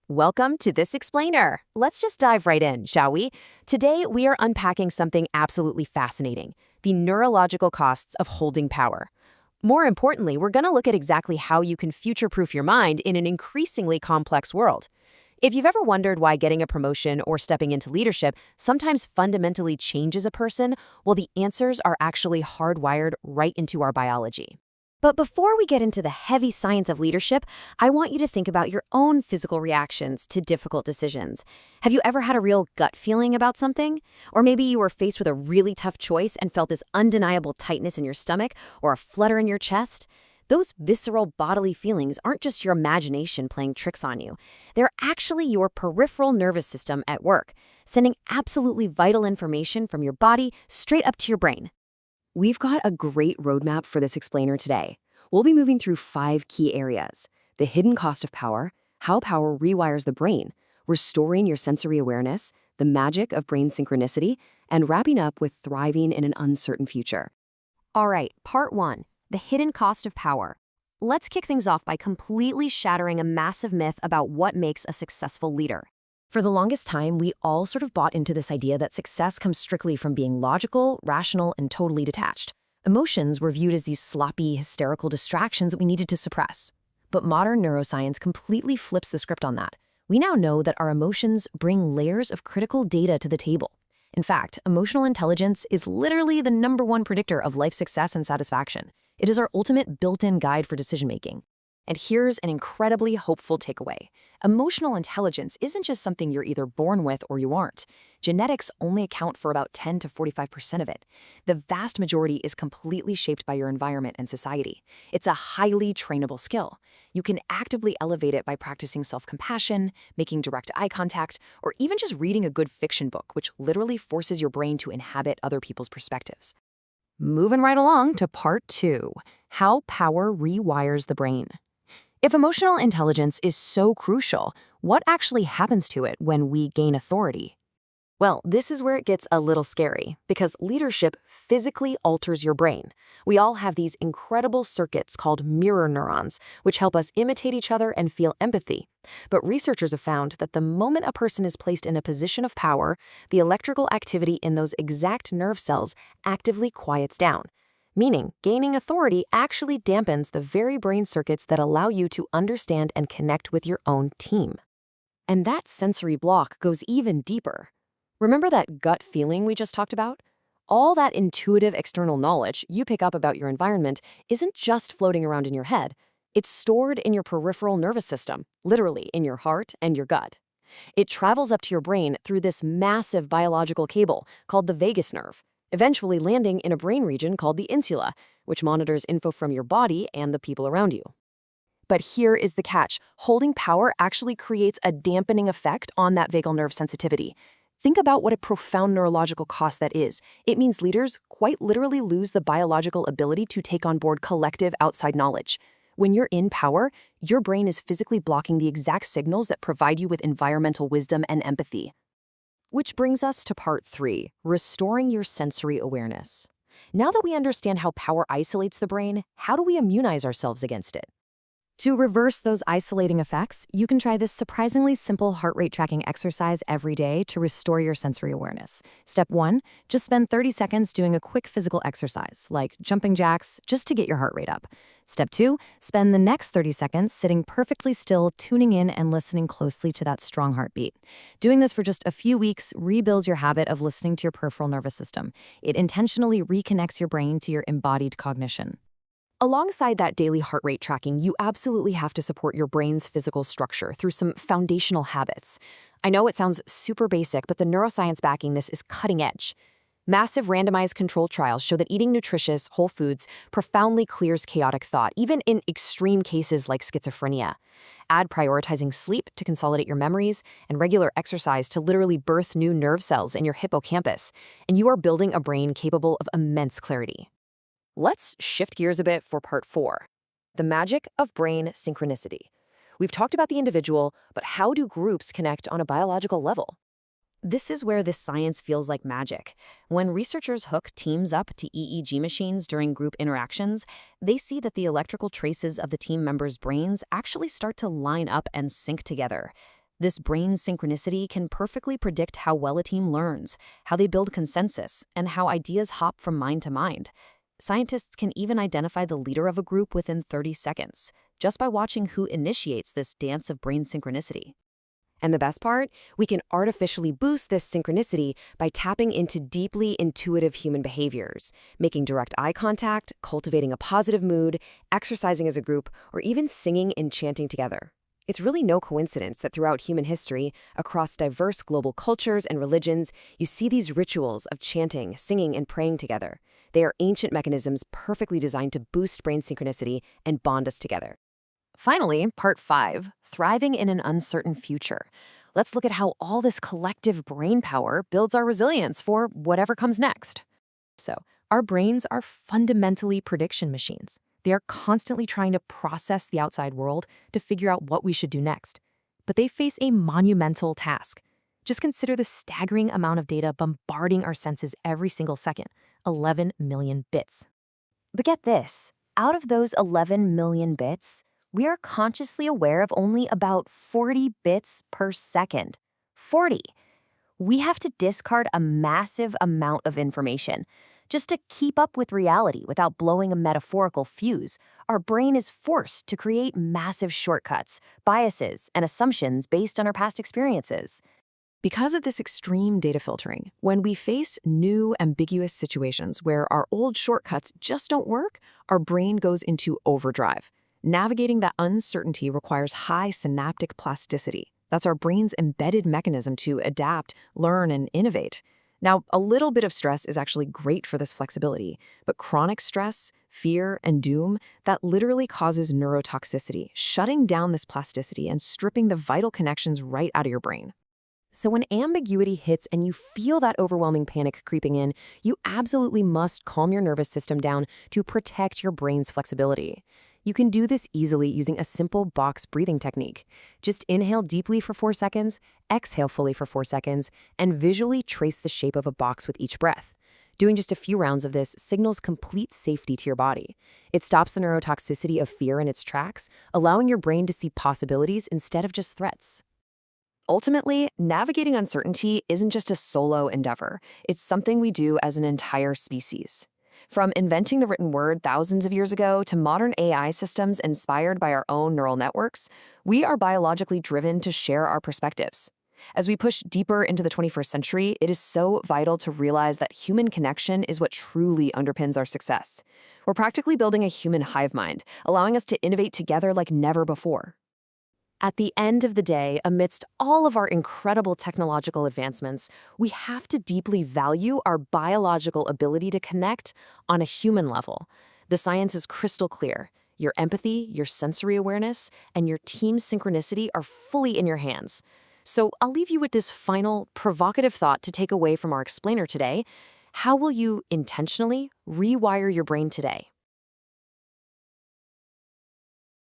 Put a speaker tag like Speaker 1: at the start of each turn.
Speaker 1: Welcome to This Explainer. Let's just dive right in, shall we? Today, we are unpacking something absolutely fascinating, the neurological costs of holding power. More importantly, we're going to look at exactly how you can future-proof your mind in an increasingly complex world. If you've ever wondered why getting a promotion or stepping into leadership sometimes fundamentally changes a person, well, the answers are actually hardwired right into our biology. But before we get into the heavy science of leadership, I want you to think about your own physical reactions to difficult decisions. Have you ever had a real gut feeling about something? Or maybe you were faced with a really tough choice and felt this undeniable tightness in your stomach or a flutter in your chest? Those visceral bodily feelings aren't just your imagination playing tricks on you. They're actually your peripheral nervous system at work, sending absolutely vital information from your body straight up to your brain. We've got a great roadmap for this explainer today. We'll be moving through 5 key areas: the hidden cost of power, how power rewires the brain, restoring your sensory awareness, the magic of brain synchronicity, and wrapping up with thriving in an uncertain future. All right, part 1, the hidden cost of power. Let's kick things off by completely shattering a massive myth about what makes a successful leader. For the longest time, we all sort of bought into this idea that success comes strictly from being logical, rational, and totally detached. Emotions were viewed as these sloppy, hysterical distractions that we needed to suppress. But modern neuroscience completely flips the script on that. We now know that our emotions bring layers of critical data to the table. In fact, emotional intelligence is literally the #1 predictor of life success and satisfaction. It is our ultimate built-in guide for decision-making. And here's an incredibly hopeful takeaway. Emotional intelligence isn't just something you're either born with or you aren't. Genetics only account for about 10 to 45% of it. The vast majority is completely shaped by your environment and society. It's a highly trainable skill. You can actively elevate it by practicing self-compassion, making direct eye contact, or even just reading a good fiction book, which literally forces your brain to inhabit other people's perspectives. Moving right along to part 2, how power rewires the brain. If emotional intelligence is so crucial, what actually happens to it when we gain authority? Well, this is where it gets a little scary, because leadership physically alters your brain. We all have these incredible circuits called mirror neurons, which help us imitate each other and feel empathy. But researchers have found that the moment a person is placed in a position of power, the electrical activity in those exact nerve cells actively quiets down. Meaning, gaining authority actually dampens the very brain circuits that allow you to understand and connect with your own team. And that sensory block goes even deeper. Remember that gut feeling we just talked about? All that intuitive external knowledge you pick up about your environment isn't just floating around in your head. It's stored in your peripheral nervous system, literally in your heart and your gut. It travels up to your brain through this massive biological cable called the vagus nerve, eventually landing in a brain region called the insula, which monitors info from your body and the people around you. But here is the catch. Holding power actually creates a dampening effect on that vagal nerve sensitivity. Think about what a profound neurological cost that is. It means leaders quite literally lose the biological ability to take on board collective outside knowledge. When you're in power, your brain is physically blocking the exact signals that provide you with environmental wisdom and empathy. Which brings us to part 3, restoring your sensory awareness. Now that we understand how power isolates the brain, how do we immunize ourselves against it? To reverse those isolating effects, you can try this surprisingly simple heart rate tracking exercise every day to restore your sensory awareness. Step 1, just spend 30 seconds doing a quick physical exercise, like jumping jacks, just to get your heart rate up. Step 2, spend the next 30 seconds sitting perfectly still, tuning in and listening closely to that strong heartbeat. Doing this for just a few weeks rebuilds your habit of listening to your peripheral nervous system. It intentionally reconnects your brain to your embodied cognition. Alongside that daily heart rate tracking, you absolutely have to support your brain's physical structure through some foundational habits. I know it sounds super basic, but the neuroscience backing this is cutting edge. Massive randomized controlled trials show that eating nutritious, whole foods profoundly clears chaotic thought, even in extreme cases like schizophrenia. Add prioritizing sleep to consolidate your memories and regular exercise to literally birth new nerve cells in your hippocampus, and you are building a brain capable of immense clarity. Let's shift gears a bit for part 4, the magic of brain synchronicity. We've talked about the individual, but how do groups connect on a biological level? This is where this science feels like magic. When researchers hook teams up to EEG machines during group interactions, they see that the electrical traces of the team members' brains actually start to line up and sync together. This brain synchronicity can perfectly predict how well a team learns, how they build consensus, and how ideas hop from mind to mind. Scientists can even identify the leader of a group within 30 seconds, just by watching who initiates this dance of brain synchronicity. And the best part? We can artificially boost this synchronicity by tapping into deeply intuitive human behaviors, making direct eye contact, cultivating a positive mood, exercising as a group, or even singing and chanting together. It's really no coincidence that throughout human history, across diverse global cultures and religions, you see these rituals of chanting, singing, and praying together. They are ancient mechanisms perfectly designed to boost brain synchronicity and bond us together. Finally, part 5, thriving in an uncertain future. Let's look at how all this collective brain power builds our resilience for whatever comes next. So, our brains are fundamentally prediction machines. They are constantly trying to process the outside world to figure out what we should do next. But they face a monumental task. Just consider the staggering amount of data bombarding our senses every single second, 11 million bits. But get this, out of those 11 million bits, we are consciously aware of only about 40 bits per second. 40. We have to discard a massive amount of information. Just to keep up with reality without blowing a metaphorical fuse, our brain is forced to create massive shortcuts, biases, and assumptions based on our past experiences. Because of this extreme data filtering, when we face new, ambiguous situations where our old shortcuts just don't work, our brain goes into overdrive. Navigating that uncertainty requires high synaptic plasticity. That's our brain's embedded mechanism to adapt, learn, and innovate. Now, a little bit of stress is actually great for this flexibility, but chronic stress, fear, and doom, that literally causes neurotoxicity, shutting down this plasticity and stripping the vital connections right out of your brain. So when ambiguity hits and you feel that overwhelming panic creeping in, you absolutely must calm your nervous system down to protect your brain's flexibility. You can do this easily using a simple box breathing technique. Just inhale deeply for 4 seconds, exhale fully for 4 seconds, and visually trace the shape of a box with each breath. Doing just a few rounds of this signals complete safety to your body. It stops the neurotoxicity of fear in its tracks, allowing your brain to see possibilities instead of just threats. Ultimately, navigating uncertainty isn't just a solo endeavor. It's something we do as an entire species. From inventing the written word thousands of years ago to modern AI systems inspired by our own neural networks, we are biologically driven to share our perspectives. As we push deeper into the 21st century, it is so vital to realize that human connection is what truly underpins our success. We're practically building a human hive mind, allowing us to innovate together like never before. At the end of the day, amidst all of our incredible technological advancements, we have to deeply value our biological ability to connect on a human level. The science is crystal clear. Your empathy, your sensory awareness, and your team synchronicity are fully in your hands. So I'll leave you with this final, provocative thought to take away from our explainer today. How will you intentionally rewire your brain today?